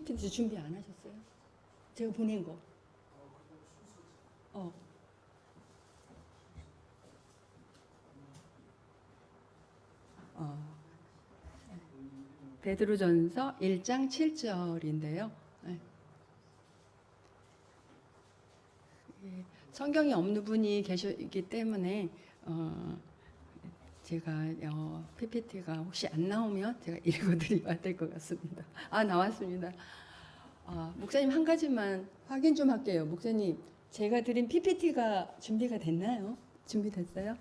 PPT 준비 안 하셨어요? 제가 보낸 거. 어. 베드로전서 1장 7절인데요. 성경이 없는 분이 계시기 때문에 제가 PPT가 혹시 안 나오면 제가 읽어드려야 될 것 같습니다. 나왔습니다. 목사님 한 가지만 확인 좀 할게요. 목사님, 제가 드린 PPT가 준비가 됐나요? 준비됐어요?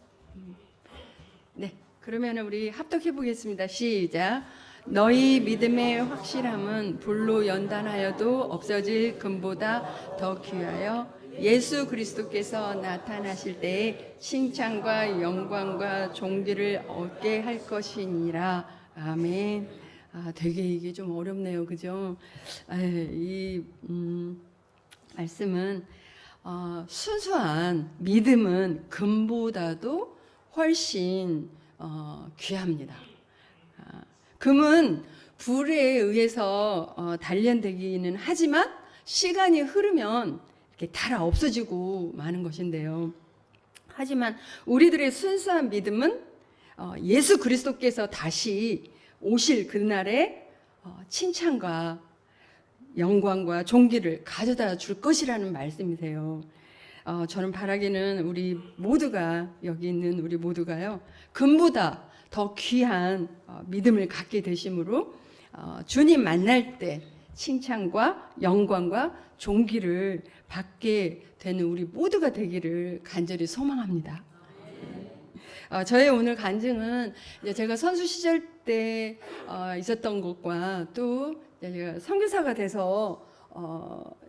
네, 그러면 우리 합독해 보겠습니다. 시작. 너희 믿음의 확실함은 불로 연단하여도 없어질 금보다 더 귀하여 예수 그리스도께서 나타나실 때에 칭찬과 영광과 존귀를 얻게 할 것이니라. 아멘. 되게 이게 좀 어렵네요, 그죠? 이 말씀은 순수한 믿음은 금보다도 훨씬 귀합니다. 금은 불에 의해서 단련되기는 하지만 시간이 흐르면 이렇게 달아 없어지고 마는 것인데요. 하지만 우리들의 순수한 믿음은 예수 그리스도께서 다시 오실 그날에 칭찬과 영광과 존귀를 가져다 줄 것이라는 말씀이세요. 저는 바라기는 우리 모두가, 여기 있는 우리 모두가요, 금보다 더 귀한 믿음을 갖게 되심으로 주님 만날 때 칭찬과 영광과 존귀를 받게 되는 우리 모두가 되기를 간절히 소망합니다. 저의 오늘 간증은 이제 제가 선수 시절 때 있었던 것과 또 제가 선교사가 돼서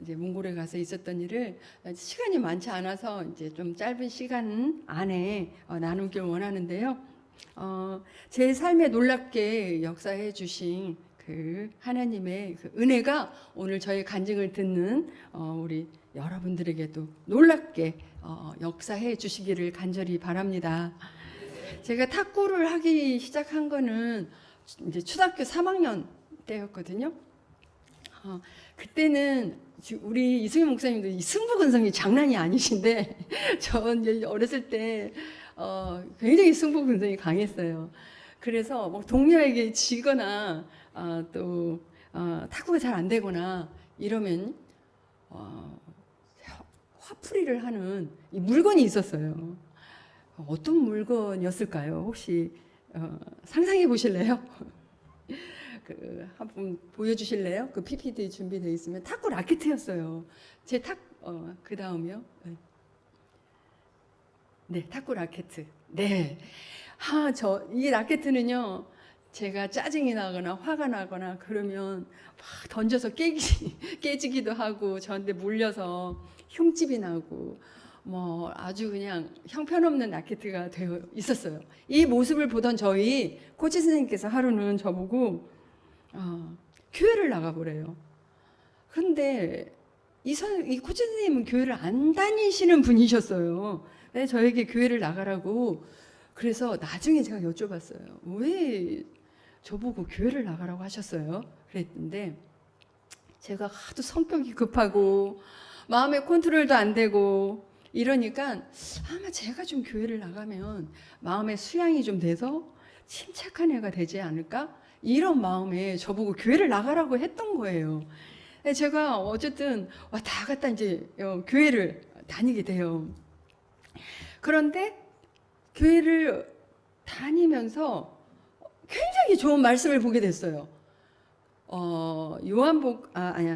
이제 몽골에 가서 있었던 일을 시간이 많지 않아서 이제 좀 짧은 시간 안에 나누길 원하는데요. 제 삶에 놀랍게 역사해 주신 그 하나님의 그 은혜가 오늘 저희 간증을 듣는 우리 여러분들에게도 놀랍게 역사해 주시기를 간절히 바랍니다. 제가 탁구를 하기 시작한 거는 이제 초등학교 3학년 때였거든요. 그때는 우리 이승희 목사님도 이 승부근성이 장난이 아니신데 전 어렸을 때 굉장히 승부근성이 강했어요. 그래서 뭐 동료에게 지거나 또 탁구가 잘 안 되거나 이러면 화풀이를 하는 이 물건이 있었어요. 어떤 물건이었을까요? 혹시 상상해 보실래요? 한번 보여주실래요? 그 PPT 준비되어 있으면 탁구 라켓이었어요. 그 다음이요. 네, 탁구 라켓. 네. 이 라켓은요, 제가 짜증이 나거나 화가 나거나 그러면 막 던져서 깨지기도 하고, 저한테 물려서 흉집이 나고, 뭐 아주 그냥 형편없는 라켓가 되어 있었어요. 이 모습을 보던 저희 코치 선생님께서 하루는 저보고 교회를 나가보래요. 그런데 이 코치 선생님은 교회를 안 다니시는 분이셨어요. 네, 저에게 교회를 나가라고. 그래서 나중에 제가 여쭤봤어요. 왜 저보고 교회를 나가라고 하셨어요? 그랬는데 제가 하도 성격이 급하고 마음의 컨트롤도 안 되고 이러니까 아마 제가 좀 교회를 나가면 마음의 수양이 좀 돼서 침착한 애가 되지 않을까? 이런 마음에 저보고 교회를 나가라고 했던 거예요. 제가 어쨌든 다 갔다 이제 교회를 다니게 돼요. 그런데 교회를 다니면서 굉장히 좋은 말씀을 보게 됐어요.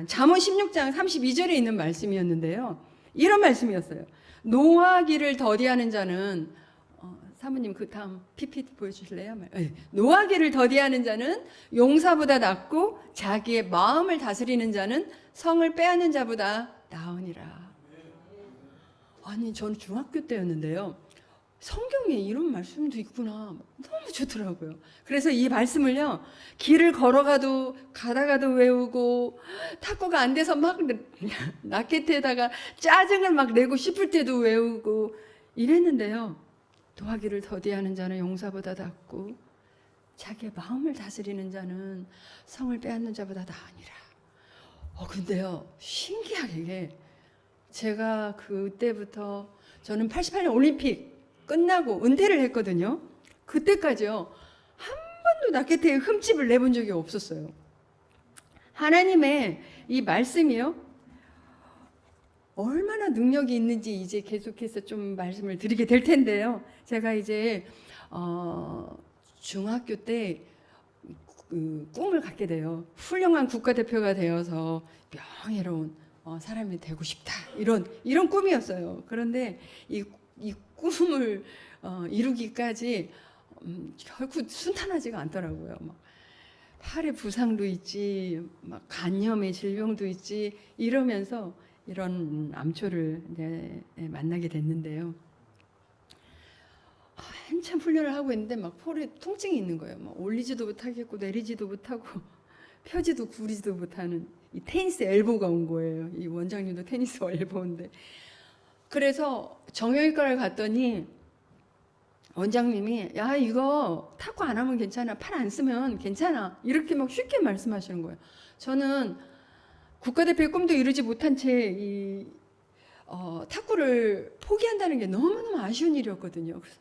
잠언 16장 32절에 있는 말씀이었는데요. 이런 말씀이었어요. 노하기를 더디하는 자는 사모님 그 다음 PPT 보여주실래요? 네. 노하기를 더디하는 자는 용사보다 낫고 자기의 마음을 다스리는 자는 성을 빼앗는 자보다 나으니라. 아니 저는 중학교 때였는데요. 성경에 이런 말씀도 있구나. 너무 좋더라고요. 그래서 이 말씀을요, 길을 걸어가도 가다가도 외우고, 탁구가 안 돼서 막 라켓에다가 짜증을 막 내고 싶을 때도 외우고 이랬는데요. 노하기를 더디하는 자는 용사보다 낫고 자기의 마음을 다스리는 자는 성을 빼앗는 자보다 나으니라. 근데요, 신기하게 제가 그때부터 저는 88년 올림픽 끝나고 은퇴를 했거든요. 그때까지요, 한 번도 라켓에 흠집을 내본 적이 없었어요. 하나님의 이 말씀이요, 얼마나 능력이 있는지 이제 계속해서 좀 말씀을 드리게 될 텐데요. 제가 이제 중학교 때 꿈을 갖게 돼요. 훌륭한 국가대표가 되어서 명예로운 사람이 되고 싶다. 이런 꿈이었어요. 그런데 이 꿈을 이루기까지 결국 순탄하지가 않더라고요. 막 팔에 부상도 있지, 막 간염의 질병도 있지 이러면서 이런 암초를 만나게 됐는데요. 한참 훈련을 하고 있는데 막 폴에 통증이 있는 거예요. 막 올리지도 못하겠고 내리지도 못하고 펴지도 구리지도 못하는 이 테니스 엘보가 온 거예요. 이 원장님도 테니스 엘보인데. 그래서 정형외과를 갔더니 원장님이 야 이거 탁구 안 하면 괜찮아, 팔 안 쓰면 괜찮아, 이렇게 막 쉽게 말씀하시는 거예요. 저는 국가대표의 꿈도 이루지 못한 채 탁구를 포기한다는 게 너무너무 아쉬운 일이었거든요. 그래서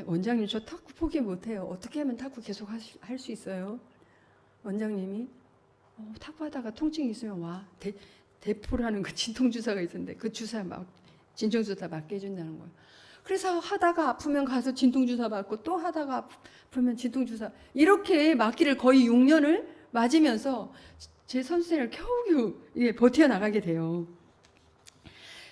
원장님 저 탁구 포기 못해요. 어떻게 하면 탁구 계속 할 수 있어요? 원장님이 탁구하다가 통증이 있으면 와. 대포라는 그 진통주사가 있었는데 그 주사 막 진통주사 맞게 해준다는 거예요. 그래서 하다가 아프면 가서 진통주사 맞고 또 하다가 아프면 진통주사, 이렇게 맞기를 거의 6년을 맞으면서 제 선수생활을 겨우겨우 버텨나가게 돼요.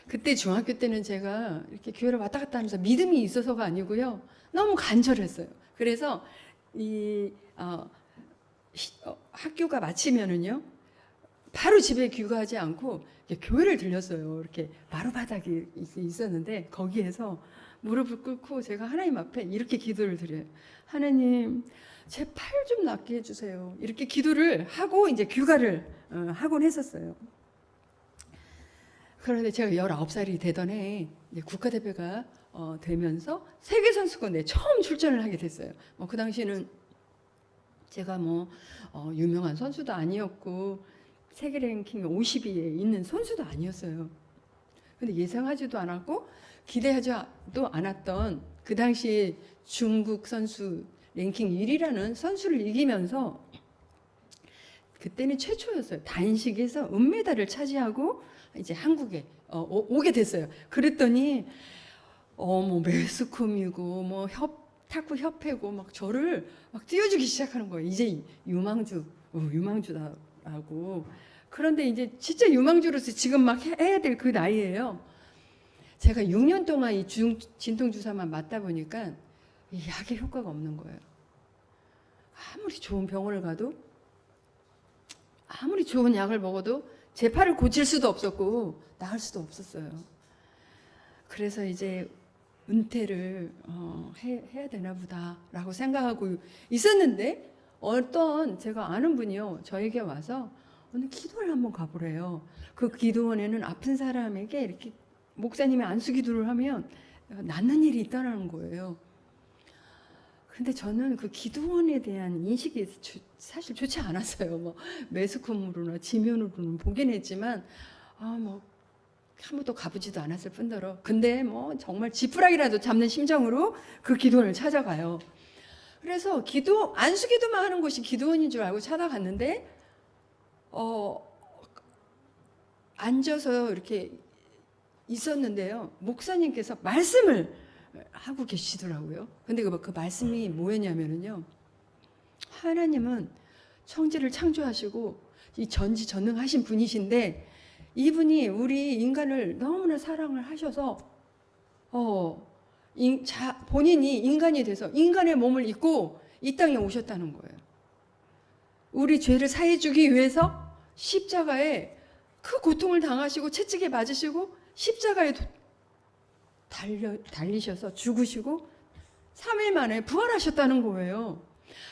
그때 중학교 때는 제가 이렇게 교회를 왔다 갔다 하면서 믿음이 있어서가 아니고요, 너무 간절했어요. 그래서 학교가 마치면은요 바로 집에 귀가하지 않고 교회를 들렸어요. 이렇게 마루바닥이 있었는데 거기에서 무릎을 꿇고 제가 하나님 앞에 이렇게 기도를 드려요. 하나님 제 팔 좀 낫게 해주세요. 이렇게 기도를 하고 이제 귀가를 하곤 했었어요. 그런데 제가 19살이 되던 해에 국가대표가 되면서 세계선수권대회 처음 출전을 하게 됐어요. 그 당시에는 제가 유명한 선수도 아니었고 세계 랭킹 50위에 있는 선수도 아니었어요. 근데 예상하지도 않았고 기대하지도 않았던 그 당시에 중국 선수 랭킹 1위라는 선수를 이기면서 그때는 최초였어요. 단식에서 은메달을 차지하고 이제 한국에 오게 됐어요. 그랬더니 매스컴이고 탁구 협회고 막 저를 막 띄워주기 시작하는 거예요. 이제 유망주다라고. 그런데 이제 진짜 유망주로서 지금 막 해야 될 그 나이예요. 제가 6년 동안 이 진통주사만 맞다 보니까 이 약의 효과가 없는 거예요. 아무리 좋은 병원을 가도, 아무리 좋은 약을 먹어도 제 팔을 고칠 수도 없었고 나을 수도 없었어요. 그래서 이제 은퇴를 해야 되나 보다라고 생각하고 있었는데 제가 아는 분이요 저에게 와서 오늘 기도를 한번 가보래요. 그 기도원에는 아픈 사람에게 이렇게 목사님이 안수 기도를 하면 낫는 일이 있다는 거예요. 근데 저는 그 기도원에 대한 인식이 사실 좋지 않았어요. 매스컴으로나 지면으로는 보긴 했지만 한 번도 가보지도 않았을 뿐더러, 근데 정말 지푸라기라도 잡는 심정으로 그 기도원을 찾아가요. 그래서 안수 기도만 하는 곳이 기도원인 줄 알고 찾아갔는데 앉아서 이렇게 있었는데요, 목사님께서 말씀을 하고 계시더라고요. 근데 그 말씀이 뭐였냐면요, 하나님은 천지를 창조하시고 이 전지전능하신 분이신데 이분이 우리 인간을 너무나 사랑을 하셔서 본인이 인간이 돼서 인간의 몸을 입고 이 땅에 오셨다는 거예요. 우리 죄를 사해주기 위해서 십자가에 그 고통을 당하시고 채찍에 맞으시고 십자가에 달리셔서 죽으시고 3일 만에 부활하셨다는 거예요.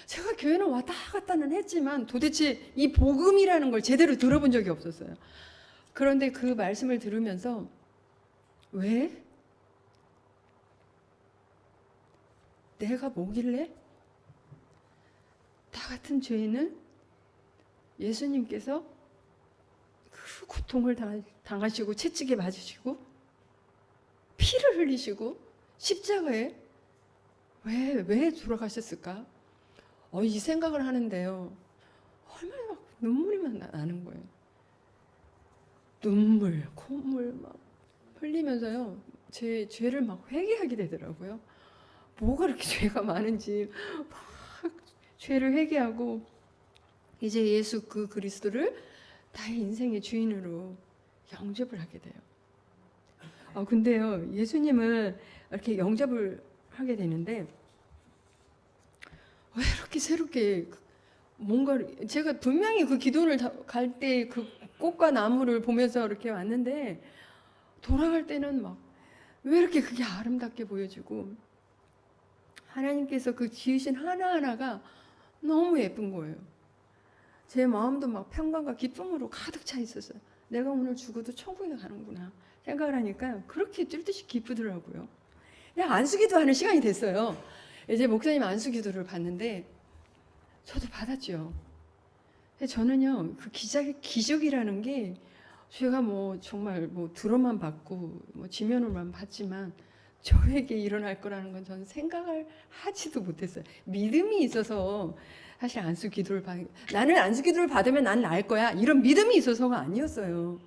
제가 교회는 왔다 갔다는 했지만 도대체 이 복음이라는 걸 제대로 들어본 적이 없었어요. 그런데 그 말씀을 들으면서 왜? 내가 뭐길래? 나 같은 죄인을 예수님께서 그 고통을 당하시고 채찍에 맞으시고 피를 흘리시고 십자가에 왜 돌아가셨을까? 이 생각을 하는데요. 얼마나 막 눈물이 나는 거예요. 눈물, 콧물 막 흘리면서요. 제 죄를 막 회개하게 되더라고요. 뭐가 그렇게 죄가 많은지 막 죄를 회개하고 이제 예수 그 그리스도를 나의 인생의 주인으로 영접을 하게 돼요. 근데요, 예수님을 이렇게 영접을 하게 되는데 왜 이렇게 새롭게 뭔가 제가 분명히 그 기도를 갈 때 그 꽃과 나무를 보면서 이렇게 왔는데 돌아갈 때는 막 왜 이렇게 그게 아름답게 보여지고 하나님께서 그 지으신 하나하나가 너무 예쁜 거예요. 제 마음도 막 평강과 기쁨으로 가득 차 있었어요. 내가 오늘 죽어도 천국에 가는구나 생각을 하니까 그렇게 뛸 듯이 기쁘더라고요. 그냥 안수기도 하는 시간이 됐어요. 이제 목사님 안수기도를 봤는데 저도 받았죠. 저는요 그 기적이라는 게 제가 뭐 정말 뭐 들어만 봤고 뭐 지면으로만 봤지만 저에게 일어날 거라는 건 저는 생각을 하지도 못했어요. 믿음이 있어서 사실 나는 안수기도를 받으면 난 나을 거야 이런 믿음이 있어서가 아니었어요.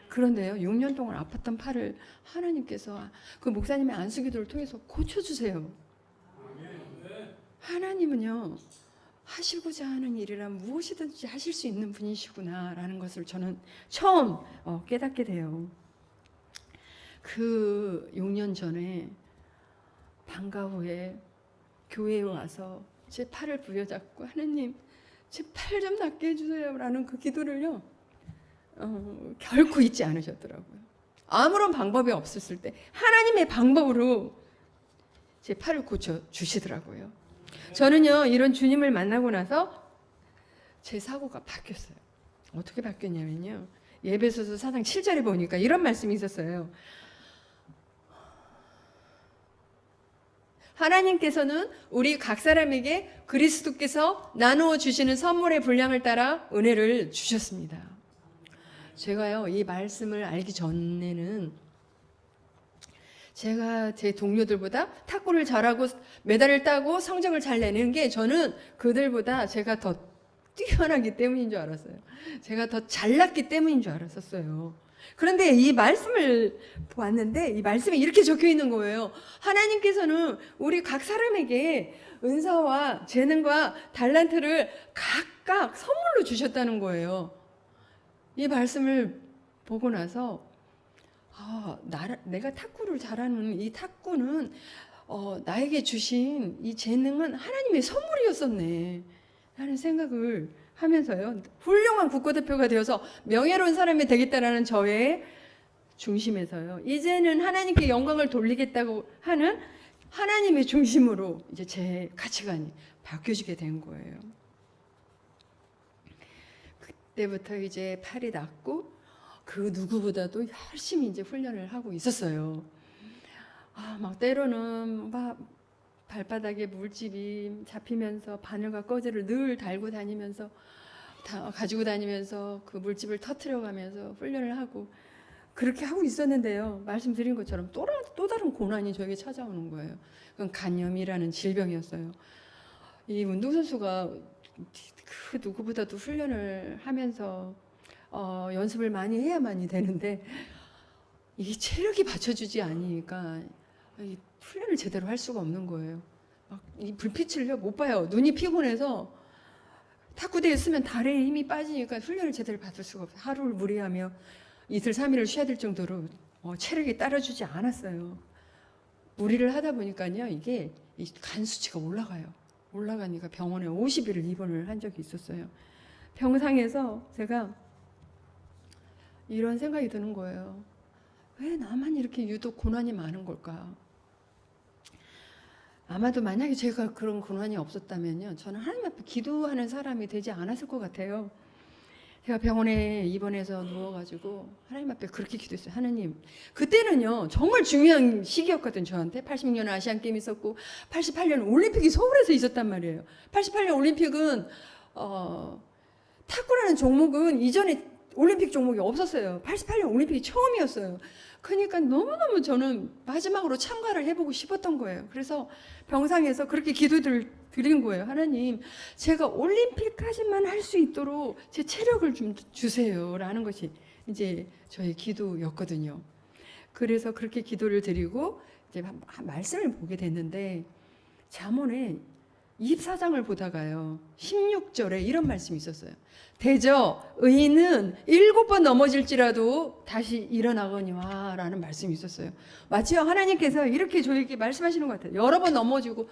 그런데요 6년 동안 아팠던 팔을 하나님께서 그 목사님의 안수기도를 통해서 고쳐주세요. 하나님은요 하시고자 하는 일이란 무엇이든지 하실 수 있는 분이시구나라는 것을 저는 처음 깨닫게 돼요. 그 6년 전에 방과 후에 교회에 와서 제 팔을 부여잡고 하나님 제 팔 좀 낫게 해주세요 라는 그 기도를요 결코 잊지 않으셨더라고요. 아무런 방법이 없었을 때 하나님의 방법으로 제 팔을 고쳐주시더라고요. 저는요 이런 주님을 만나고 나서 제 사고가 바뀌었어요. 어떻게 바뀌었냐면요 예배소서 4장 7절에 보니까 이런 말씀이 있었어요. 하나님께서는 우리 각 사람에게 그리스도께서 나누어 주시는 선물의 분량을 따라 은혜를 주셨습니다. 제가요 이 말씀을 알기 전에는 제가 제 동료들보다 탁구를 잘하고 메달을 따고 성적을 잘 내는 게 저는 그들보다 제가 더 뛰어나기 때문인 줄 알았어요. 제가 더 잘났기 때문인 줄 알았었어요. 그런데 이 말씀을 보았는데 이 말씀에 이렇게 적혀 있는 거예요. 하나님께서는 우리 각 사람에게 은사와 재능과 달란트를 각각 선물로 주셨다는 거예요. 이 말씀을 보고 나서 내가 탁구를 잘하는 이 탁구는 나에게 주신 이 재능은 하나님의 선물이었었네 라는 생각을 하면서요 훌륭한 국가대표가 되어서 명예로운 사람이 되겠다라는 저의 중심에서요 이제는 하나님께 영광을 돌리겠다고 하는 하나님의 중심으로 이제 제 가치관이 바뀌어지게 된 거예요. 그때부터 이제 팔이 낫고 그 누구보다도 열심히 이제 훈련을 하고 있었어요. 막 때로는 막 발바닥에 물집이 잡히면서 바늘과 꺼지를 늘 달고 다니면서 가지고 다니면서 그 물집을 터트려 가면서 훈련을 하고 그렇게 하고 있었는데요. 말씀드린 것처럼 또 다른 고난이 저에게 찾아오는 거예요. 그건 간염이라는 질병이었어요. 이 운동선수가 그 누구보다도 훈련을 하면서 연습을 많이 해야만이 되는데 이 체력이 받쳐주지 않으니까 이 훈련을 제대로 할 수가 없는 거예요. 막 이 불빛을요 못 봐요. 눈이 피곤해서 탁구대에 쓰면 다리에 힘이 빠지니까 훈련을 제대로 받을 수가 없어요. 하루를 무리하며 이틀 3일을 쉬어야 될 정도로 체력이 따라주지 않았어요. 무리를 하다 보니까요 이게 간 수치가 올라가니까 병원에 50일을 입원을 한 적이 있었어요. 병상에서 제가 이런 생각이 드는 거예요. 왜 나만 이렇게 유독 고난이 많은 걸까? 아마도 만약에 제가 그런 고난이 없었다면요 저는 하나님 앞에 기도하는 사람이 되지 않았을 것 같아요. 제가 병원에 입원해서 누워가지고 하나님 앞에 그렇게 기도했어요. 하나님, 그때는요 정말 중요한 시기였거든. 저한테 86년 아시안게임 있었고 88년 올림픽이 서울에서 있었단 말이에요. 88년 올림픽은 탁구라는 종목은 이전에 올림픽 종목이 없었어요. 88년 올림픽이 처음이었어요. 그러니까 너무너무 저는 마지막으로 참가를 해보고 싶었던 거예요. 그래서 병상에서 그렇게 기도를 드린 거예요. 하나님, 제가 올림픽까지만 할 수 있도록 제 체력을 좀 주세요. 라는 것이 이제 저의 기도였거든요. 그래서 그렇게 기도를 드리고 이제 말씀을 보게 됐는데 잠언에 24장을 보다가요 16절에 이런 말씀이 있었어요. 대저 의인은 7번 넘어질지라도 다시 일어나거니와 라는 말씀이 있었어요. 마치 하나님께서 이렇게 저에게 말씀하시는 것 같아요. 여러 번 넘어지고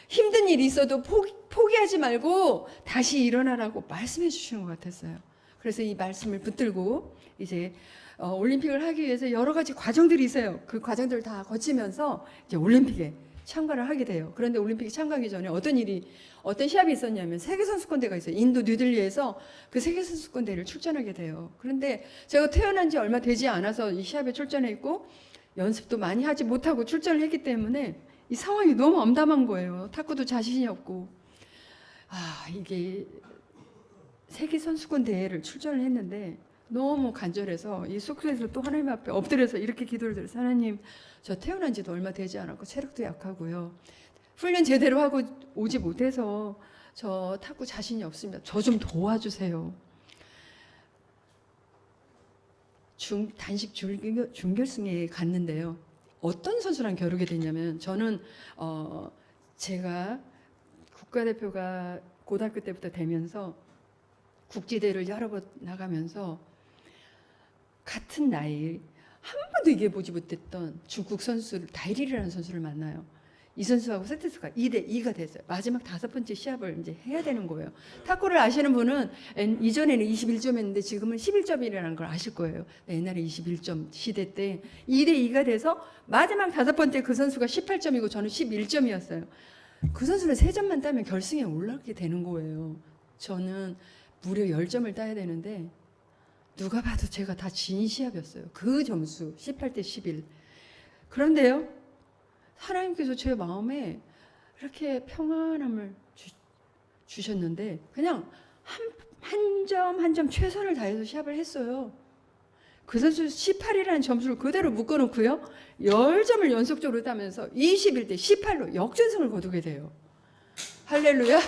힘든 일이 있어도 포기하지 말고 다시 일어나라고 말씀해 주시는 것 같았어요. 그래서 이 말씀을 붙들고 이제 올림픽을 하기 위해서 여러 가지 과정들이 있어요. 그 과정들을 다 거치면서 이제 올림픽에 참가를 하게 돼요. 그런데 올림픽에 참가하기 전에 어떤 시합이 있었냐면 세계선수권대회가 있어요. 인도 뉴델리에서 그 세계선수권대회를 출전하게 돼요. 그런데 제가 태어난 지 얼마 되지 않아서 이 시합에 출전했고 연습도 많이 하지 못하고 출전을 했기 때문에 이 상황이 너무 엄담한 거예요. 탁구도 자신이 없고 이게 세계선수권대회를 출전을 했는데 너무 간절해서 이 숙소에서 또 하나님 앞에 엎드려서 이렇게 기도를 드렸어요. 하나님, 저 태어난 지도 얼마 되지 않았고 체력도 약하고요. 훈련 제대로 하고 오지 못해서 저 탁구 자신이 없습니다. 저 좀 도와주세요. 단식 준결승에 갔는데요. 어떤 선수랑 겨루게 됐냐면 저는 제가 국가대표가 고등학교 때부터 되면서 국지대회를 여러 번 나가면서 같은 나이 한 번도 이겨보지 못했던 중국 선수를 다이리라는 선수를 만나요. 이 선수하고 세트수가 2대2가 됐어요. 마지막 5번째 시합을 이제 해야 되는 거예요. 탁구를 아시는 분은 이전에는 21점이었는데 지금은 11점이라는 걸 아실 거예요. 옛날에 21점 시대 때 2대2가 돼서 마지막 5번째 그 선수가 18점이고 저는 11점이었어요. 그 선수는 3점만 따면 결승에 올라가게 되는 거예요. 저는 무려 10점을 따야 되는데 누가 봐도 제가 다 진 시합이었어요. 그 점수 18대 11. 그런데요, 하나님께서 제 마음에 이렇게 평안함을 주셨는데 그냥 한 점 한 점 최선을 다해서 시합을 했어요. 그 선수 18이라는 점수를 그대로 묶어놓고요 10점을 연속적으로 따면서 21대 18로 역전승을 거두게 돼요. 할렐루야.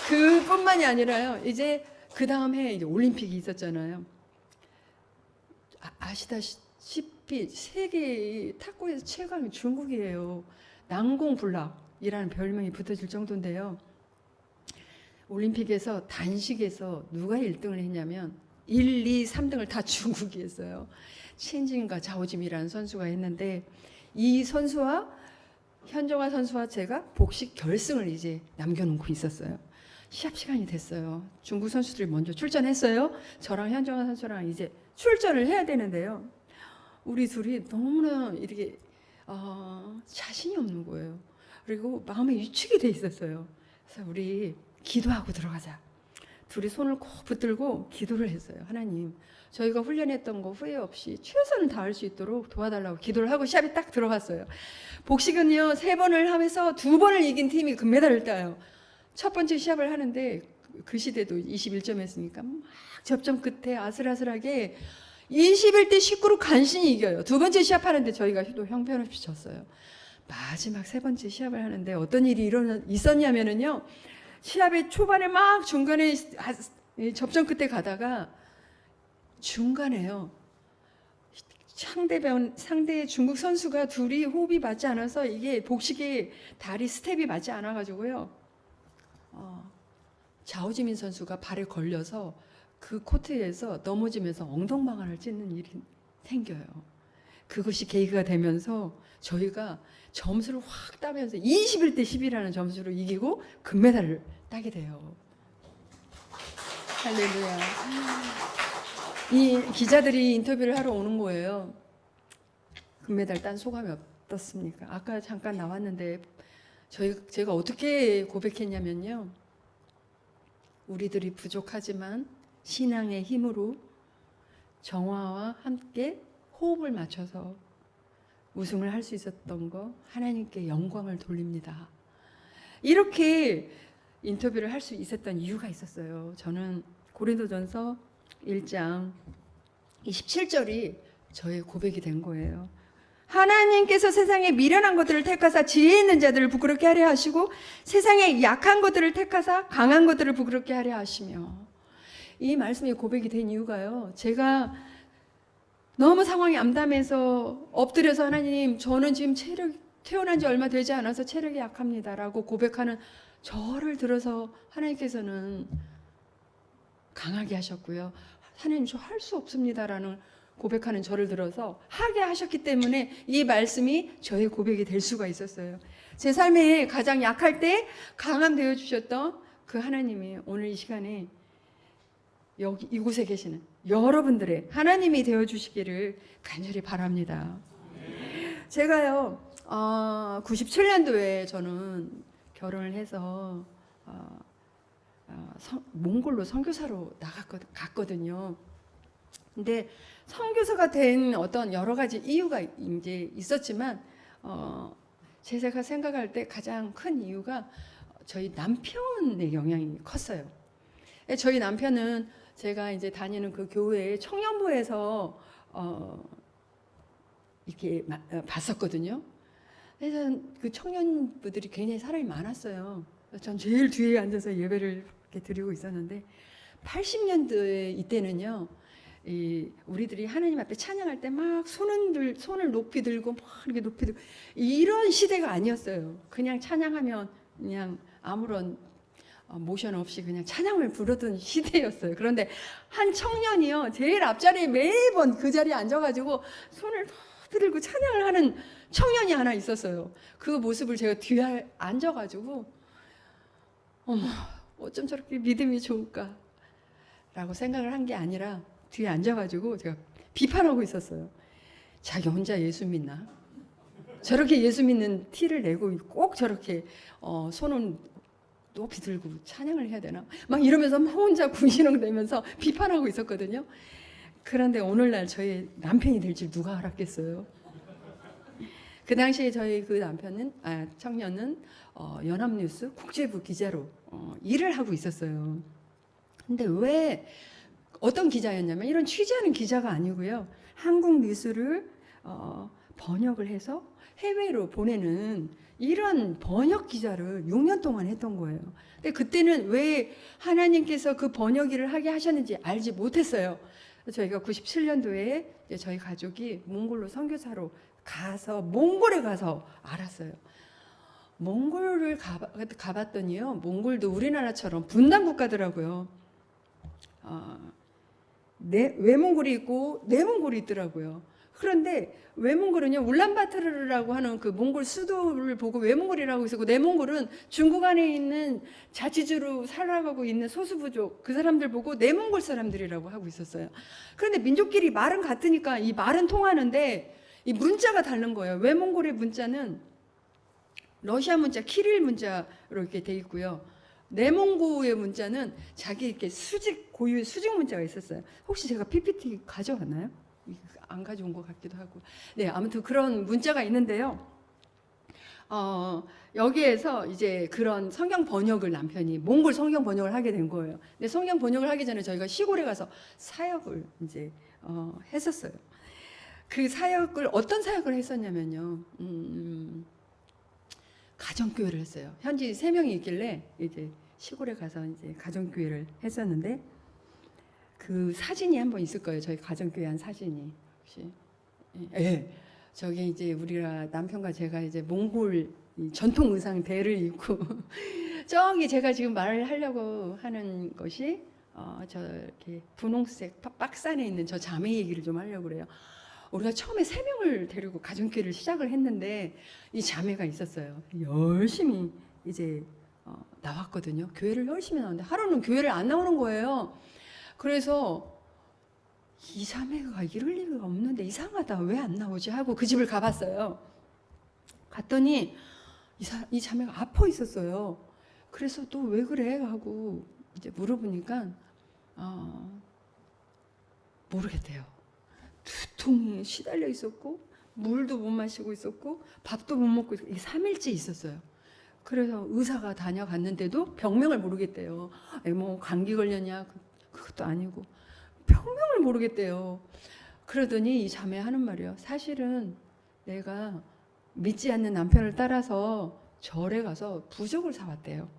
그뿐만이 아니라요, 이제 그 다음 해에 이제 올림픽이 있었잖아요. 아시다시피 세계 탁구에서 최강이 중국이에요. 난공불락이라는 별명이 붙어질 정도인데요. 올림픽에서 단식에서 누가 1등을 했냐면 1, 2, 3등을 다 중국이 했어요. 첸진과 자오짐이라는 선수가 했는데 이 선수와 현정아 선수와 제가 복식 결승을 이제 남겨놓고 있었어요. 시합 시간이 됐어요. 중국 선수들이 먼저 출전했어요. 저랑 현정아 선수랑 이제 출전을 해야 되는데요. 우리 둘이 너무나 이렇게 자신이 없는 거예요. 그리고 마음에 위축이 돼 있었어요. 그래서 우리 기도하고 들어가자. 둘이 손을 꼭 붙들고 기도를 했어요. 하나님, 저희가 훈련했던 거 후회 없이 최선을 다할 수 있도록 도와달라고 기도를 하고 시합에 딱 들어갔어요. 복식은요 3번을 하면서 2번을 이긴 팀이 금메달을 따요. 첫 번째 시합을 하는데 그 시대도 21점 했으니까 막 접점 끝에 아슬아슬하게 21대 19로 간신히 이겨요. 두 번째 시합하는데 저희가 또 형편없이 졌어요. 마지막 3번째 시합을 하는데 어떤 일이 있었냐면요, 시합의 초반에 막 중간에 접점 끝에 가다가 중간에요, 상대 중국 선수가 둘이 호흡이 맞지 않아서 이게 복식이 다리 스텝이 맞지 않아 가지고요, 자오지민 선수가 발에 걸려서 그 코트에서 넘어지면서 엉덩방아를 찢는 일이 생겨요. 그것이 계기가 되면서 저희가 점수를 확 따면서 21대 10이라는 점수로 이기고 금메달을 따게 돼요. 할렐루야. 이 기자들이 인터뷰를 하러 오는 거예요. 금메달 딴 소감이 어떻습니까? 아까 잠깐 나왔는데 제가 어떻게 고백했냐면요, 우리들이 부족하지만 신앙의 힘으로 정화와 함께 호흡을 맞춰서 우승을 할 수 있었던 거 하나님께 영광을 돌립니다. 이렇게 인터뷰를 할 수 있었던 이유가 있었어요. 저는 고린도전서 1장 27절이 저의 고백이 된 거예요. 하나님께서 세상에 미련한 것들을 택하사 지혜 있는 자들을 부끄럽게 하려 하시고 세상에 약한 것들을 택하사 강한 것들을 부끄럽게 하려 하시며. 이 말씀이 고백이 된 이유가요, 제가 너무 상황이 암담해서 엎드려서 하나님, 저는 지금 태어난 지 얼마 되지 않아서 체력이 약합니다 라고 고백하는 저를 들어서 하나님께서는 강하게 하셨고요, 하나님 저 할 수 없습니다 라는 고백하는 저를 들어서 하게 하셨기 때문에 이 말씀이 저의 고백이 될 수가 있었어요. 제 삶에 가장 약할 때 강함 되어 주셨던 그 하나님이 오늘 이 시간에 여기 이곳에 계시는 여러분들의 하나님이 되어 주시기를 간절히 바랍니다. 제가요 97년도에 저는 결혼을 해서 몽골로 선교사로 갔거든요. 근데 선교사가 된 어떤 여러 가지 이유가 이제 있었지만 제가 생각할 때 가장 큰 이유가 저희 남편의 영향이 컸어요. 저희 남편은 제가 이제 다니는 그 교회의 청년부에서 이렇게 봤었거든요. 그래서 그 청년부들이 굉장히 사람이 많았어요. 전 제일 뒤에 앉아서 예배를 이렇게 드리고 있었는데 80년도에 이때는요, 우리들이 하나님 앞에 찬양할 때 막 손을 높이 들고 막 이렇게 높이 들고 이런 시대가 아니었어요. 그냥 찬양하면 그냥 아무런 모션 없이 그냥 찬양을 부르던 시대였어요. 그런데 한 청년이요, 제일 앞자리에 매번 그 자리에 앉아가지고 손을 높이 들고 찬양을 하는 청년이 하나 있었어요. 그 모습을 제가 뒤에 앉아가지고 어쩜 저렇게 믿음이 좋을까 라고 생각을 한 게 아니라 뒤에 앉아가지고 제가 비판하고 있었어요. 자기 혼자 예수 믿나? 저렇게 예수 믿는 티를 내고 꼭 저렇게 손은 높이 들고 찬양을 해야 되나? 막 이러면서 막 혼자 군시렁대면서 비판하고 있었거든요. 그런데 오늘날 저희 남편이 될 줄 누가 알았겠어요? 그 당시에 저희 그 청년은 연합뉴스 국제부 기자로 일을 하고 있었어요. 근데 왜 어떤 기자였냐면 이런 취재하는 기자가 아니고요, 한국 뉴스를 번역을 해서 해외로 보내는 이런 번역 기자를 6년 동안 했던 거예요. 근데 그때는 왜 하나님께서 그 번역 일을 하게 하셨는지 알지 못했어요. 저희가 97년도에 저희 가족이 몽골로 선교사로 가서 몽골에 가서 알았어요. 몽골을 가봤더니요, 몽골도 우리나라처럼 분단 국가더라고요. 외몽골이 있고 내몽골이 있더라고요. 그런데 외몽골은요, 울란바토르라고 하는 그 몽골 수도를 보고 외몽골이라고 있었고, 내몽골은 중국 안에 있는 자치주로 살아가고 있는 소수부족, 그 사람들 보고 내몽골 사람들이라고 하고 있었어요. 그런데 민족끼리 말은 같으니까 이 말은 통하는데 이 문자가 다른 거예요. 외몽골의 문자는 러시아 문자 키릴 문자로 이렇게 돼 있고요, 내몽고의 문자는 자기 이렇게 고유의 수직 문자가 있었어요. 혹시 제가 PPT 가져왔나요? 안 가져온 것 같기도 하고. 네, 아무튼 그런 문자가 있는데요. 여기에서 이제 그런 성경 번역을 남편이 몽골 성경 번역을 하게 된 거예요. 근데 성경 번역을 하기 전에 저희가 시골에 가서 사역을 이제 했었어요. 그 사역을 어떤 사역을 했었냐면요, 가정교회를 했어요. 현지 3명이 있길래 이제 시골에 가서 이제 가정교회를 했었는데, 그 사진이 한번 있을 거예요. 저희 가정교회 한 사진이. 혹시? 예. 저기 이제 우리가 남편과 제가 이제 몽골 전통 의상 대를 입고 저기 제가 지금 말을 하려고 하는 것이 저렇게 분홍색 박스 안에 있는 저 자매 얘기를 좀 하려고 그래요. 우리가 처음에 3명을 데리고 가정교회를 시작을 했는데 이 자매가 있었어요. 열심히 이제 나왔거든요. 교회를 열심히 나오는데 하루는 교회를 안 나오는 거예요. 그래서 이 자매가 이럴 리가 없는데 이상하다, 왜 안 나오지 하고 그 집을 가봤어요. 갔더니 이 자매가 아파 있었어요. 그래서 또 왜 그래 하고 이제 물어보니까 모르겠대요. 두통이 시달려 있었고 물도 못 마시고 있었고 밥도 못 먹고 있었고, 이게 3일째 있었어요. 그래서 의사가 다녀갔는데도 병명을 모르겠대요. 뭐 감기 걸렸냐, 그것도 부적도 아니고 평명을 모르겠대요. 그러더니 이 자매 하는 말이에요. 사실은 내가 믿지 않는 남편을 따라서 절에 가서 부적을 사왔대요.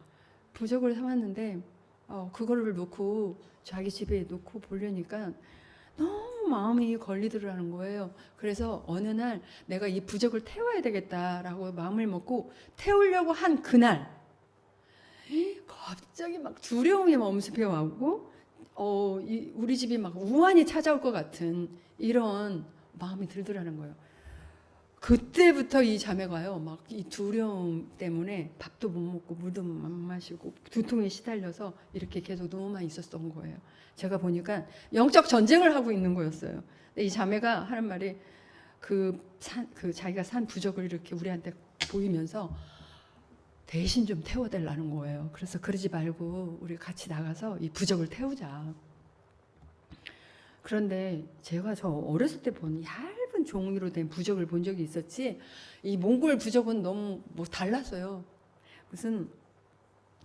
부적을 사왔는데 그거를 놓고 자기 집에 놓고 보려니까 너무 마음이 걸리더라는 거예요. 그래서 어느 날 내가 이 부적을 태워야 되겠다라고 마음을 먹고 태우려고 한 그날 갑자기 막 두려움이 엄습해 와고 우리 집이 막 우환이 찾아올 것 같은 이런 마음이 들더라는 거예요. 그때부터 이 자매가요, 막 이 두려움 때문에 밥도 못 먹고 물도 못 마시고 두통에 시달려서 이렇게 계속 누워만 있었던 거예요. 제가 보니까 영적 전쟁을 하고 있는 거였어요. 근데 이 자매가 하는 말이 자기가 산 부적을 이렇게 우리한테 보이면서 대신 좀 태워달라는 거예요. 그래서 그러지 말고 우리 같이 나가서 이 부적을 태우자. 그런데 제가 저 어렸을 때 본 얇은 종이로 된 부적을 본 적이 있었지, 이 몽골 부적은 너무 뭐 달랐어요. 무슨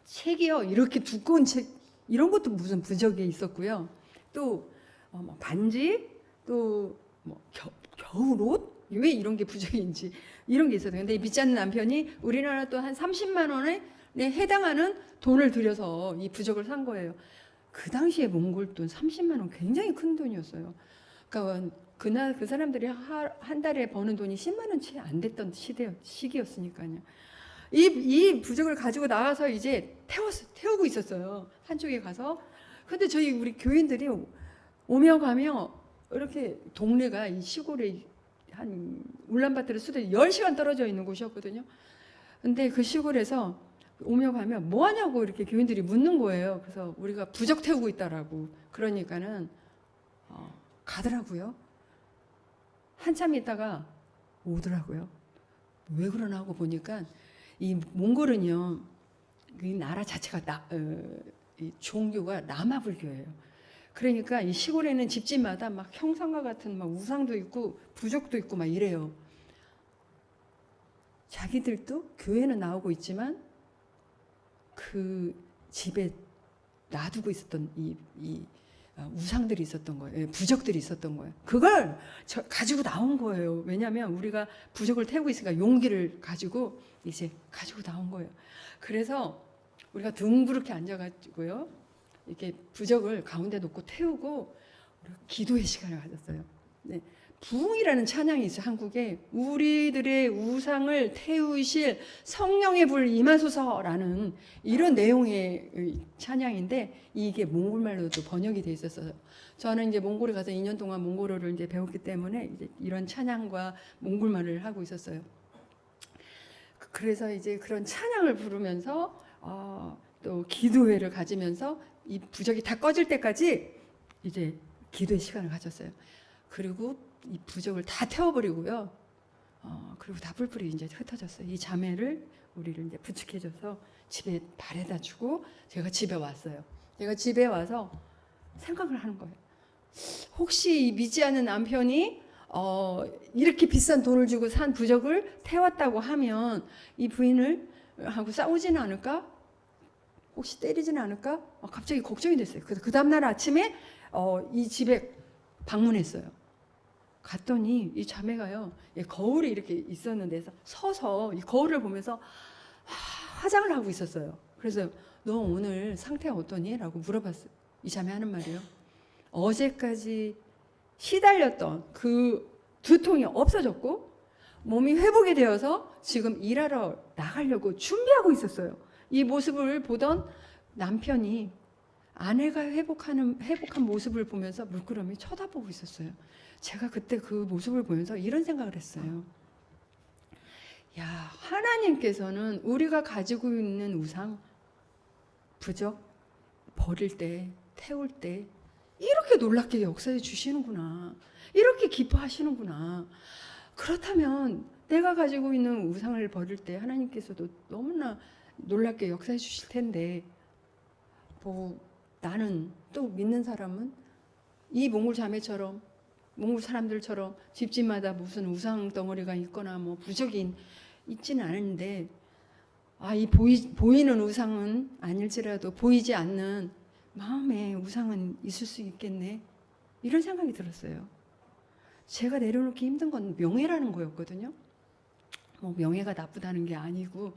책이요, 이렇게 두꺼운 책 이런 것도 무슨 부적이 있었고요. 또 뭐 반지, 또 뭐 겨울옷, 왜 이런 게 부적인지 이런 게 있어요. 근데 믿지 않는 남편이 우리나라 또 한 30만 원에 해당하는 돈을 들여서 이 부적을 산 거예요. 그 당시에 몽골 돈 30만 원 굉장히 큰 돈이었어요. 그러니까 그날 그 사람들이 한 달에 버는 돈이 10만 원치 안 됐던 시기였으니까요. 이 부적을 가지고 나가서 이제 태우고 있었어요. 한쪽에 가서. 근데 우리 교인들이 오며 가며 이렇게 동네가 이 시골에 한 울란바토르 수도 10시간 떨어져 있는 곳이었거든요. 근데 그 시골에서 오며 가며 뭐 하냐고 이렇게 교인들이 묻는 거예요. 그래서 우리가 부적 태우고 있다라고. 그러니까는 가더라고요. 한참 있다가 오더라고요. 왜 그러나 하고 보니까 이 몽골은요, 이 나라 자체가 이 종교가 라마불교예요. 그러니까 이 시골에는 집집마다 막 형상과 같은 막 우상도 있고 부적도 있고 막 이래요. 자기들도 교회는 나오고 있지만 그 집에 놔두고 있었던 이 우상들이 있었던 거예요. 부적들이 있었던 거예요. 그걸 가지고 나온 거예요. 왜냐하면 우리가 부적을 태우고 있으니까 용기를 가지고 이제 가지고 나온 거예요. 그래서 우리가 둥그렇게 앉아가지고요, 이렇게 부적을 가운데 놓고 태우고 기도의 시간을 가졌어요. 네. 부흥이라는 찬양이 있어요. 한국에 우리들의 우상을 태우실 성령의 불 임하소서라는 이런 내용의 찬양인데, 이게 몽골말로도 번역이 돼 있었어요. 저는 이제 몽골에 가서 2년 동안 몽골어를 이제 배웠기 때문에 이제 이런 찬양과 몽골말을 하고 있었어요. 그래서 이제 그런 찬양을 부르면서 또 기도회를 가지면서 이 부적이 다 꺼질 때까지 이제 기도의 시간을 가졌어요. 그리고 이 부적을 다 태워버리고요. 그리고 다 뿔뿔이 이제 흩어졌어요. 이 자매를 우리를 이제 부축해줘서 집에 바래다 주고 제가 집에 왔어요. 제가 집에 와서 생각을 하는 거예요. 혹시 이 믿지 않는 남편이 이렇게 비싼 돈을 주고 산 부적을 태웠다고 하면 이 부인을 하고 싸우지는 않을까? 혹시 때리지는 않을까? 갑자기 걱정이 됐어요. 그래서 그 다음날 아침에 이 집에 방문했어요. 갔더니 이 자매가요, 거울이 이렇게 있었는 데서 서서 이 거울을 보면서 화장을 하고 있었어요. 그래서 너 오늘 상태가 어떠니? 라고 물어봤어요. 이 자매 하는 말이에요. 어제까지 시달렸던 그 두통이 없어졌고 몸이 회복이 되어서 지금 일하러 나가려고 준비하고 있었어요. 이 모습을 보던 남편이 아내가 회복한 모습을 보면서 물끄러미 쳐다보고 있었어요. 제가 그때 그 모습을 보면서 이런 생각을 했어요. 야, 하나님께서는 우리가 가지고 있는 우상, 부적 버릴 때, 태울 때 이렇게 놀랍게 역사해 주시는구나. 이렇게 기뻐하시는구나. 그렇다면 내가 가지고 있는 우상을 버릴 때 하나님께서도 너무나 놀랍게 역사해 주실 텐데, 나는 또 믿는 사람은 이 몽골 자매처럼, 몽골 사람들처럼 집집마다 무슨 우상 덩어리가 있거나 뭐 부적이 있지는 않은데, 이 보이는 우상은 아닐지라도 보이지 않는 마음에 우상은 있을 수 있겠네. 이런 생각이 들었어요. 제가 내려놓기 힘든 건 명예라는 거였거든요. 뭐 명예가 나쁘다는 게 아니고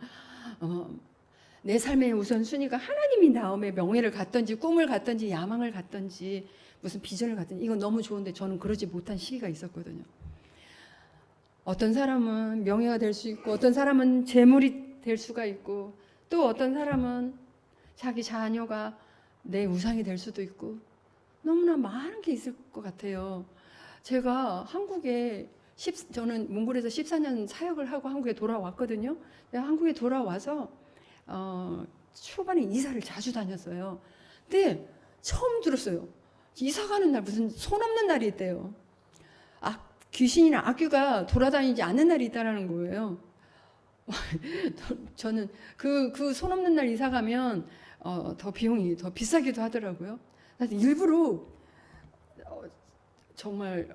내 삶의 우선순위가 하나님인 다음에 명예를 갖든지 꿈을 갖든지 야망을 갖든지 무슨 비전을 갖든지 이건 너무 좋은데 저는 그러지 못한 시기가 있었거든요. 어떤 사람은 명예가 될 수 있고 어떤 사람은 재물이 될 수가 있고 또 어떤 사람은 자기 자녀가 내 우상이 될 수도 있고 너무나 많은 게 있을 것 같아요. 제가 저는 몽골에서 14년 사역을 하고 한국에 돌아왔거든요. 내가 한국에 돌아와서 초반에 이사를 자주 다녔어요. 근데 처음 들었어요. 이사 가는 날 무슨 손 없는 날이 있대요. 귀신이나 악귀가 돌아다니지 않는 날이 있다라는 거예요. 저는 그 손 없는 날 이사 가면 더 비용이 더 비싸기도 하더라고요. 일부러 정말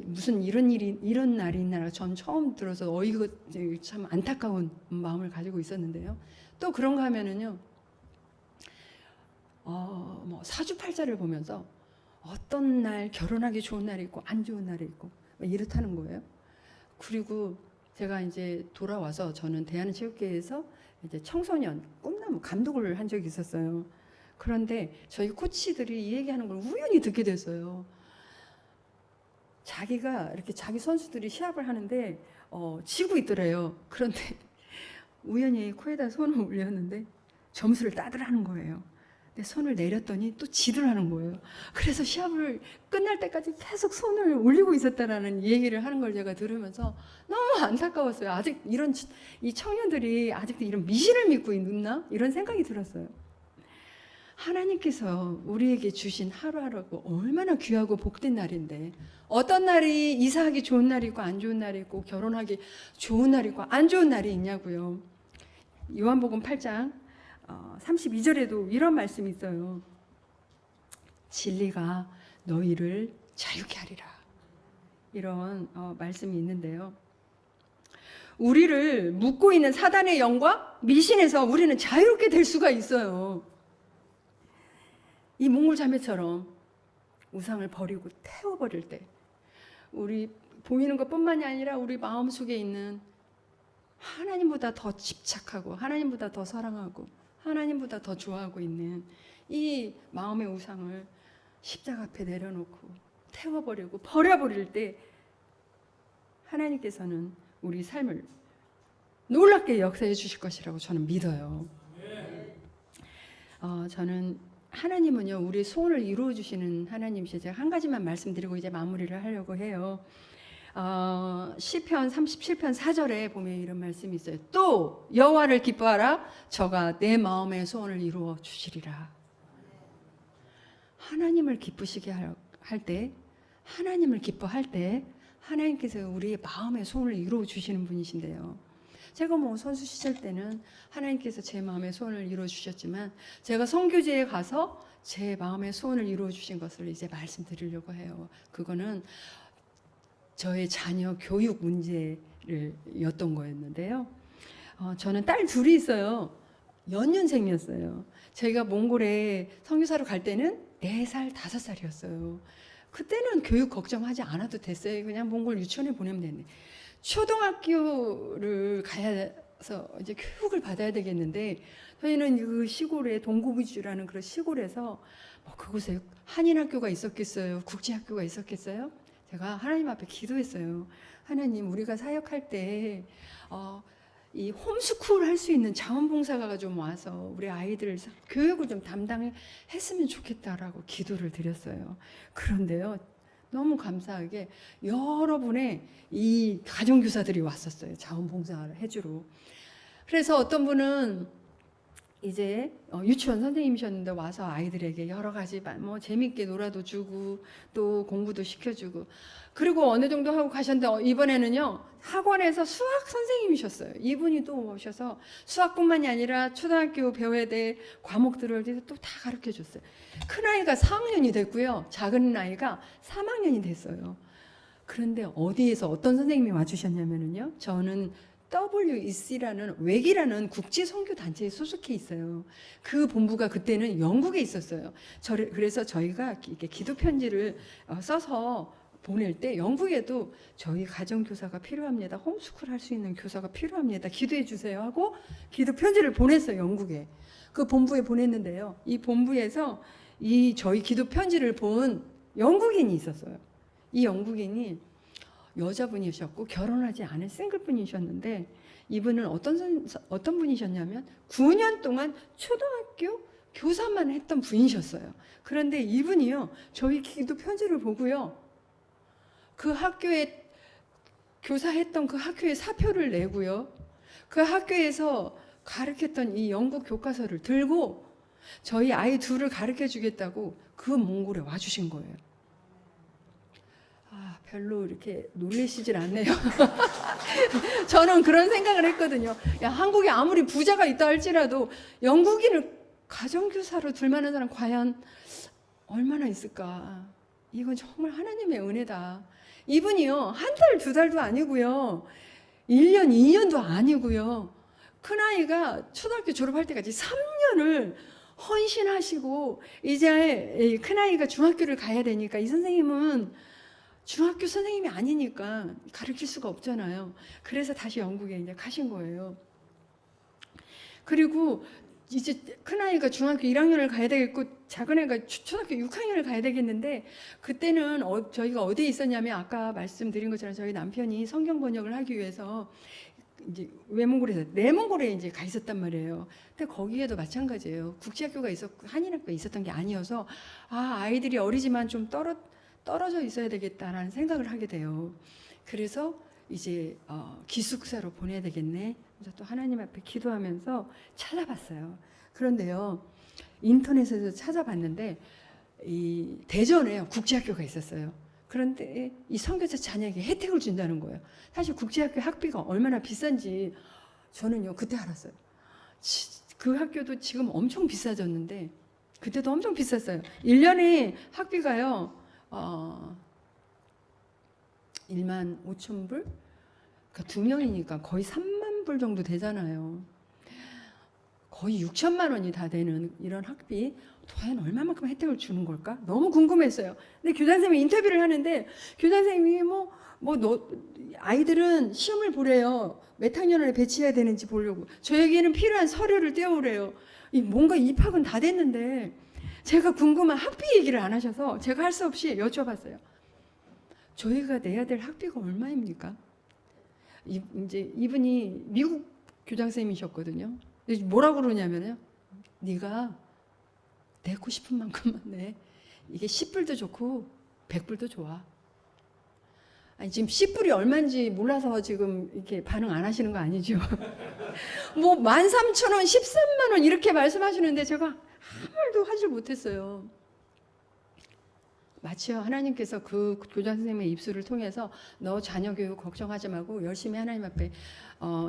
무슨 이런 날이 있나 전 처음 들어서 어이가 참 안타까운 마음을 가지고 있었는데요. 또 그런가 하면은요, 뭐 사주팔자를 보면서 어떤 날 결혼하기 좋은 날이 있고 안 좋은 날이 있고 이렇다는 거예요. 그리고 제가 이제 돌아와서 저는 대한체육회에서 이제 청소년 꿈나무 감독을 한 적이 있었어요. 그런데 저희 코치들이 이 얘기하는 걸 우연히 듣게 됐어요. 자기가 이렇게 자기 선수들이 시합을 하는데 지고 있더래요. 그런데 우연히 코에다 손을 올렸는데 점수를 따더라는 거예요. 근데 손을 내렸더니 또 지더라는 거예요. 그래서 시합을 끝날 때까지 계속 손을 올리고 있었다라는 얘기를 하는 걸 제가 들으면서 너무 안타까웠어요. 아직 이 청년들이 아직도 이런 미신을 믿고 있나? 이런 생각이 들었어요. 하나님께서 우리에게 주신 하루하루가 얼마나 귀하고 복된 날인데 어떤 날이 이사하기 좋은 날이 있고 안 좋은 날이 있고 결혼하기 좋은 날이 있고 안 좋은 날이 있냐고요. 요한복음 8장 32절에도 이런 말씀이 있어요. 진리가 너희를 자유케 하리라. 이런 말씀이 있는데요. 우리를 묶고 있는 사단의 영과 미신에서 우리는 자유롭게 될 수가 있어요. 이 몽골 자매처럼 우상을 버리고 태워버릴 때 우리 보이는 것뿐만이 아니라 우리 마음속에 있는 하나님보다 더 집착하고 하나님보다 더 사랑하고 하나님보다 더 좋아하고 있는 이 마음의 우상을 십자가 앞에 내려놓고 태워버리고 버려버릴 때 하나님께서는 우리 삶을 놀랍게 역사해 주실 것이라고 저는 믿어요. 저는 하나님은요 우리의 소원을 이루어 주시는 하나님이시죠. 제가 한 가지만 말씀드리고 이제 마무리를 하려고 해요. 시편 37편 4절에 보면 이런 말씀이 있어요. 또 여호와를 기뻐하라. 저가 내 마음의 소원을 이루어 주시리라. 하나님을 기쁘시게 할 때, 하나님을 기뻐할 때 하나님께서 우리의 마음의 소원을 이루어 주시는 분이신데요. 제가 뭐 선수 시절 때는 하나님께서 제 마음의 소원을 이루어 주셨지만 제가 선교지에 가서 제 마음의 소원을 이루어 주신 것을 이제 말씀드리려고 해요. 그거는 저의 자녀 교육 문제였던 거였는데요. 저는 딸 둘이 있어요. 연년생이었어요. 제가 몽골에 선교사로 갈 때는 4살, 5살이었어요. 그때는 교육 걱정하지 않아도 됐어요. 그냥 몽골 유치원에 보내면 되는데 초등학교를 가서 이제 교육을 받아야 되겠는데 저희는 그 시골에 동구부주라는 그런 시골에서 뭐 그곳에 한인학교가 있었겠어요? 국제학교가 있었겠어요? 제가 하나님 앞에 기도했어요. 하나님, 우리가 사역할 때 이 홈스쿨 할 수 있는 자원봉사가가 좀 와서 우리 아이들 교육을 좀 담당했으면 좋겠다라고 기도를 드렸어요. 그런데요, 너무 감사하게 여러분의 이 가정교사들이 왔었어요. 자원봉사를 해주러. 그래서 어떤 분은 이제 유치원 선생님이셨는데 와서 아이들에게 여러 가지 뭐 재밌게 놀아도 주고 또 공부도 시켜주고 그리고 어느 정도 하고 가셨는데 이번에는요 학원에서 수학 선생님이셨어요. 이분이 또 오셔서 수학뿐만이 아니라 초등학교 배워야 될 과목들을 또 다 가르쳐 줬어요. 큰아이가 4학년이 됐고요. 작은 아이가 3학년이 됐어요. 그런데 어디에서 어떤 선생님이 와주셨냐면요. 저는 WEC라는 웩이라는 국제 선교 단체에 소속해 있어요. 그 본부가 그때는 영국에 있었어요. 그래서 저희가 이렇게 기도 편지를 써서 보낼 때 영국에도 저희 가정 교사가 필요합니다. 홈스쿨 할 수 있는 교사가 필요합니다. 기도해 주세요 하고 기도 편지를 보냈어요. 영국에. 그 본부에 보냈는데요. 이 본부에서 이 저희 기도 편지를 본 영국인이 있었어요. 이 영국인이 여자분이셨고 결혼하지 않은 싱글분이셨는데 이분은 어떤 분이셨냐면 9년 동안 초등학교 교사만 했던 분이셨어요. 그런데 이분이요, 저희 기도 편지를 보고요, 그 학교에 교사했던 그 학교에 사표를 내고요, 그 학교에서 가르쳤던 이 영국 교과서를 들고 저희 아이 둘을 가르쳐 주겠다고 그 몽골에 와주신 거예요. 별로 이렇게 놀라시질 않네요. 저는 그런 생각을 했거든요. 야, 한국에 아무리 부자가 있다 할지라도 영국인을 가정교사로 둘 만한 사람 과연 얼마나 있을까? 이건 정말 하나님의 은혜다. 이분이요, 한 달, 두 달도 아니고요, 1년, 2년도 아니고요, 큰아이가 초등학교 졸업할 때까지 3년을 헌신하시고, 이제 큰아이가 중학교를 가야 되니까 이 선생님은 중학교 선생님이 아니니까 가르칠 수가 없잖아요. 그래서 다시 영국에 이제 가신 거예요. 그리고 이제 큰아이가 중학교 1학년을 가야 되겠고 작은애가 초등학교 6학년을 가야 되겠는데, 그때는 저희가 어디에 있었냐면 아까 말씀드린 것처럼 저희 남편이 성경 번역을 하기 위해서 이제 내몽골에 이제 가 있었단 말이에요. 근데 거기에도 마찬가지예요. 국제학교가 있었고 한인학교가 있었던 게 아니어서 아이들이 어리지만 좀 떨어져 있어야 되겠다라는 생각을 하게 돼요. 그래서 이제 기숙사로 보내야 되겠네. 그래서 또 하나님 앞에 기도하면서 찾아봤어요. 그런데요, 인터넷에서 찾아봤는데 이 대전에 국제학교가 있었어요. 그런데 이 선교사 자녀에게 혜택을 준다는 거예요. 사실 국제학교 학비가 얼마나 비싼지 저는요 그때 알았어요. 그 학교도 지금 엄청 비싸졌는데 그때도 엄청 비쌌어요. 1년에 학비가요 15,000불? 그러니까 2명이니까 거의 3만 불 정도 되잖아요. 거의 6천만 원이 다 되는 이런 학비, 과연 얼마만큼 혜택을 주는 걸까? 너무 궁금했어요. 근데 교장선생님이 인터뷰를 하는데 교장선생님이 아이들은 시험을 보래요. 몇 학년을 배치해야 되는지 보려고. 저에게는 필요한 서류를 떼어오래요. 뭔가 입학은 다 됐는데 제가 궁금한 학비 얘기를 안 하셔서 제가 할 수 없이 여쭤봤어요. 저희가 내야 될 학비가 얼마입니까? 이제 이분이 미국 교장선생님이셨거든요. 뭐라고 그러냐면요, 네가 내고 싶은 만큼만 내. 이게 10불도 좋고 100불도 좋아. 아니, 지금 10불이 얼마인지 몰라서 지금 이렇게 반응 안 하시는 거 아니죠? 13,000원, 13만 원 이렇게 말씀하시는데 제가 아무 말도 하질 못했어요. 마치요, 하나님께서 그 교장 선생님의 입술을 통해서 너 자녀 교육 걱정하지 말고 열심히 하나님 앞에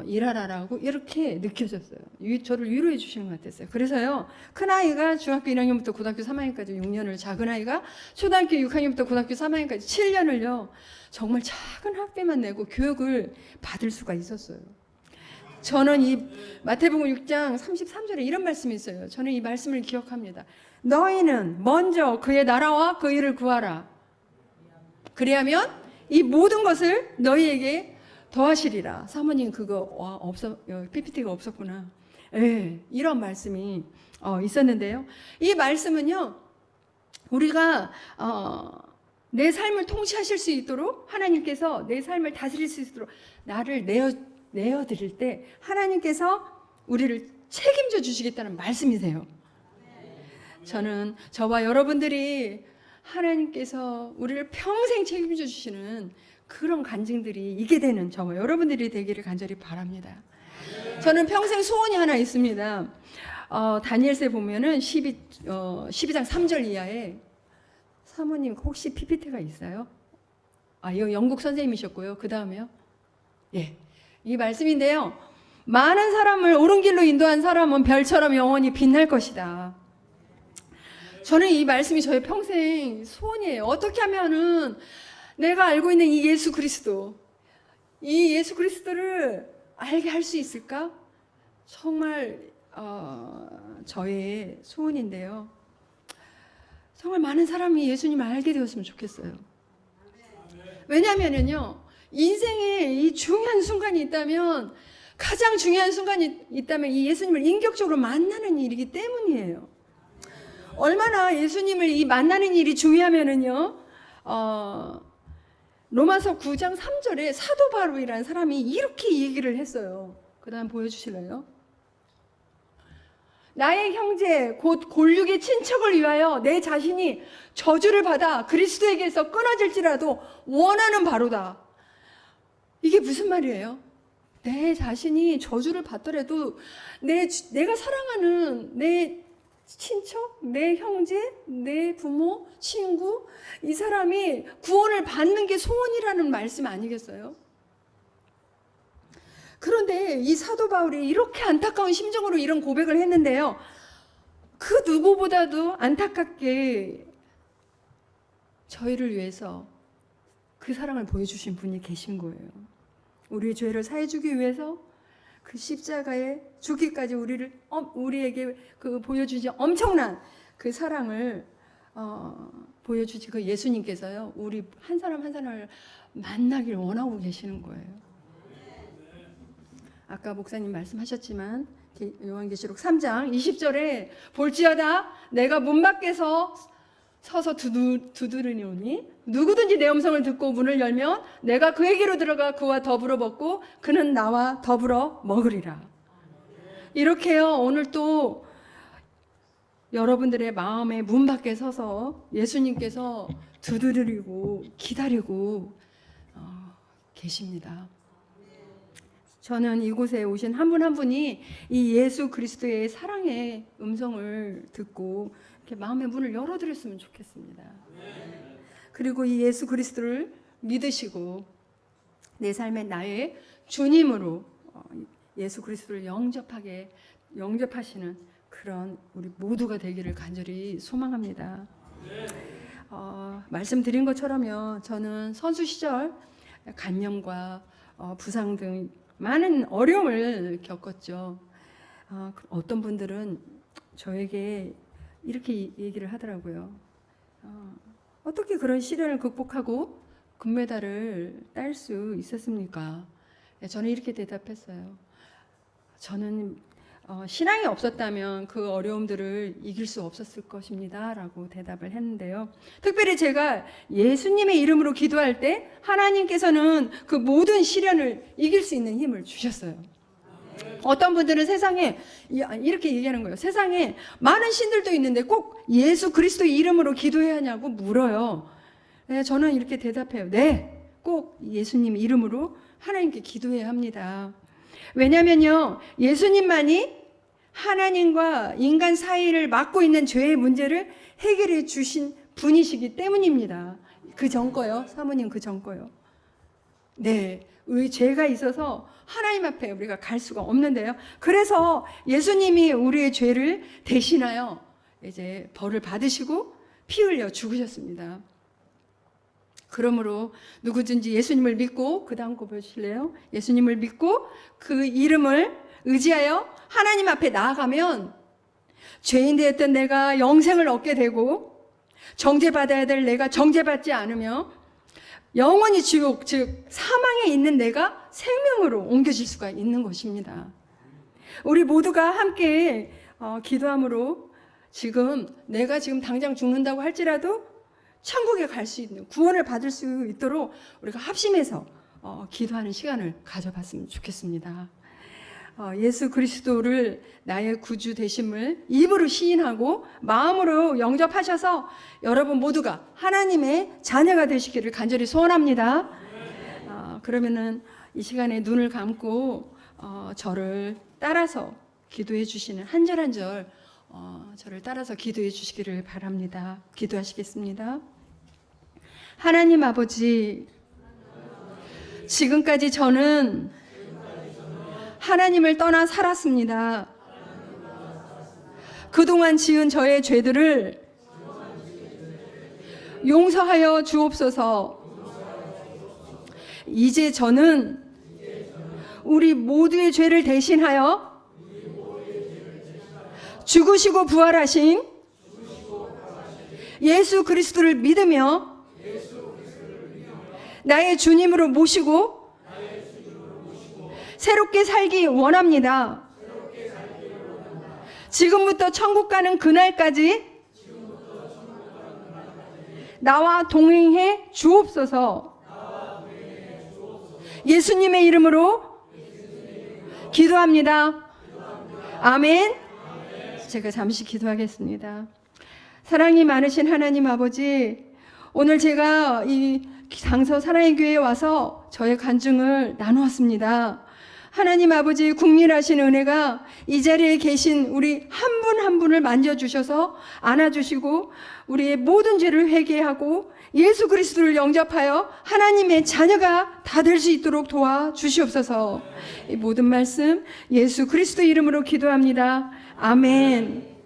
일하라라고 이렇게 느껴졌어요. 저를 위로해 주시는 것 같았어요. 그래서요, 큰아이가 중학교 1학년부터 고등학교 3학년까지 6년을, 작은아이가 초등학교 6학년부터 고등학교 3학년까지 7년을요 정말 작은 학비만 내고 교육을 받을 수가 있었어요. 저는 이 마태복음 6장 33절에 이런 말씀이 있어요. 저는 이 말씀을 기억합니다. 너희는 먼저 그의 나라와 그 일을 구하라. 그리하면 이 모든 것을 너희에게 더하시리라. 사모님 그거 PPT가 없었구나. 네, 이런 말씀이 있었는데요. 이 말씀은요, 우리가 내 삶을 통치하실 수 있도록, 하나님께서 내 삶을 다스릴 수 있도록 나를 내어드릴 때 하나님께서 우리를 책임져 주시겠다는 말씀이세요. 저는 저와 여러분들이 하나님께서 우리를 평생 책임져 주시는 그런 간증들이 있게 되는 저와 여러분들이 되기를 간절히 바랍니다. 저는 평생 소원이 하나 있습니다. 다니엘서에 보면은 12장 3절 이하에, 사모님 혹시 PPT가 있어요? 이거 영국 선생님이셨고요. 그 다음에요. 예, 이 말씀인데요. 많은 사람을 옳은 길로 인도한 사람은 별처럼 영원히 빛날 것이다. 저는 이 말씀이 저의 평생 소원이에요. 어떻게 하면은 내가 알고 있는 이 예수 그리스도를 알게 할 수 있을까? 정말 저의 소원인데요. 정말 많은 사람이 예수님을 알게 되었으면 좋겠어요. 왜냐하면요, 인생에 이 중요한 순간이 있다면, 가장 중요한 순간이 있다면 이 예수님을 인격적으로 만나는 일이기 때문이에요. 얼마나 예수님을 이 만나는 일이 중요하면은요, 로마서 9장 3절에 사도 바울이라는 사람이 이렇게 얘기를 했어요. 그 다음 보여주실래요? 나의 형제 곧 골육의 친척을 위하여 내 자신이 저주를 받아 그리스도에게서 끊어질지라도 원하는 바로다. 이게 무슨 말이에요? 내 자신이 저주를 받더라도 내가 사랑하는 내 친척, 내 형제, 내 부모, 친구, 이 사람이 구원을 받는 게 소원이라는 말씀 아니겠어요? 그런데 이 사도 바울이 이렇게 안타까운 심정으로 이런 고백을 했는데요, 그 누구보다도 안타깝게 저희를 위해서 그 사랑을 보여주신 분이 계신 거예요. 우리의 죄를 사해주기 위해서 그 십자가에 죽기까지 우리에게 그 보여주지 엄청난 그 사랑을 보여주지 그 예수님께서요, 우리 한 사람 한 사람을 만나길 원하고 계시는 거예요. 아까 목사님 말씀하셨지만 요한계시록 3장 20절에 볼지어다 내가 문 밖에서 서서 두드리노니 누구든지 내 음성을 듣고 문을 열면 내가 그에게로 들어가 그와 더불어 먹고 그는 나와 더불어 먹으리라. 이렇게요, 오늘 또 여러분들의 마음의 문 밖에 서서 예수님께서 두드리고 기다리고 계십니다. 저는 이곳에 오신 한 분 한 분이 이 예수 그리스도의 사랑의 음성을 듣고 이렇게 마음의 문을 열어드렸으면 좋겠습니다. 그리고 이 예수 그리스도를 믿으시고 내 삶의 나의 주님으로 예수 그리스도를 영접하시는 그런 우리 모두가 되기를 간절히 소망합니다. 말씀드린 것처럼요, 저는 선수 시절 간염과 부상 등 많은 어려움을 겪었죠. 어떤 분들은 저에게 이렇게 얘기를 하더라고요. 어떻게 그런 시련을 극복하고 금메달을 딸 수 있었습니까? 저는 이렇게 대답했어요. 저는 신앙이 없었다면 그 어려움들을 이길 수 없었을 것입니다 라고 대답을 했는데요, 특별히 제가 예수님의 이름으로 기도할 때 하나님께서는 그 모든 시련을 이길 수 있는 힘을 주셨어요. 어떤 분들은 세상에 이렇게 얘기하는 거예요. 세상에 많은 신들도 있는데 꼭 예수 그리스도 이름으로 기도해야 하냐고 물어요. 저는 이렇게 대답해요. 네, 꼭 예수님 이름으로 하나님께 기도해야 합니다. 왜냐면요, 예수님만이 하나님과 인간 사이를 막고 있는 죄의 문제를 해결해 주신 분이시기 때문입니다. 그 전 거요. 사모님 그 전 거요. 네, 죄가 있어서 하나님 앞에 우리가 갈 수가 없는데요. 그래서 예수님이 우리의 죄를 대신하여 이제 벌을 받으시고 피 흘려 죽으셨습니다. 그러므로 누구든지 예수님을 믿고, 그 다음 거 보실래요? 예수님을 믿고 그 이름을 의지하여 하나님 앞에 나아가면 죄인 되었던 내가 영생을 얻게 되고, 정죄받아야 될 내가 정죄받지 않으며 영원히 지옥, 즉 사망에 있는 내가 생명으로 옮겨질 수가 있는 것입니다. 우리 모두가 함께 기도함으로 내가 지금 당장 죽는다고 할지라도 천국에 갈 수 있는, 구원을 받을 수 있도록 우리가 합심해서 기도하는 시간을 가져봤으면 좋겠습니다. 예수 그리스도를 나의 구주 되심을 입으로 시인하고 마음으로 영접하셔서 여러분 모두가 하나님의 자녀가 되시기를 간절히 소원합니다. 그러면은 이 시간에 눈을 감고 저를 따라서 기도해 주시는 한 절 한 절 저를 따라서 기도해 주시기를 바랍니다. 기도하시겠습니다. 하나님 아버지, 지금까지 저는 하나님을 떠나 살았습니다. 그동안 지은 저의 죄들을 용서하여 주옵소서. 이제 저는 우리 모두의 죄를 대신하여 죽으시고 부활하신 예수 그리스도를 믿으며 나의 주님으로 모시고 새롭게 살기 원합니다. 지금부터 천국 가는 그날까지 나와 동행해 주옵소서. 예수님의 이름으로 기도합니다. 아멘. 제가 잠시 기도하겠습니다. 사랑이 많으신 하나님 아버지, 오늘 제가 이 강서 사랑의 교회에 와서 저의 간증을 나누었습니다. 하나님 아버지, 국률하신 은혜가 이 자리에 계신 우리 한 분 한 분을 만져주셔서 안아주시고 우리의 모든 죄를 회개하고 예수 그리스도를 영접하여 하나님의 자녀가 다 될 수 있도록 도와주시옵소서. 이 모든 말씀 예수 그리스도 이름으로 기도합니다. 아멘.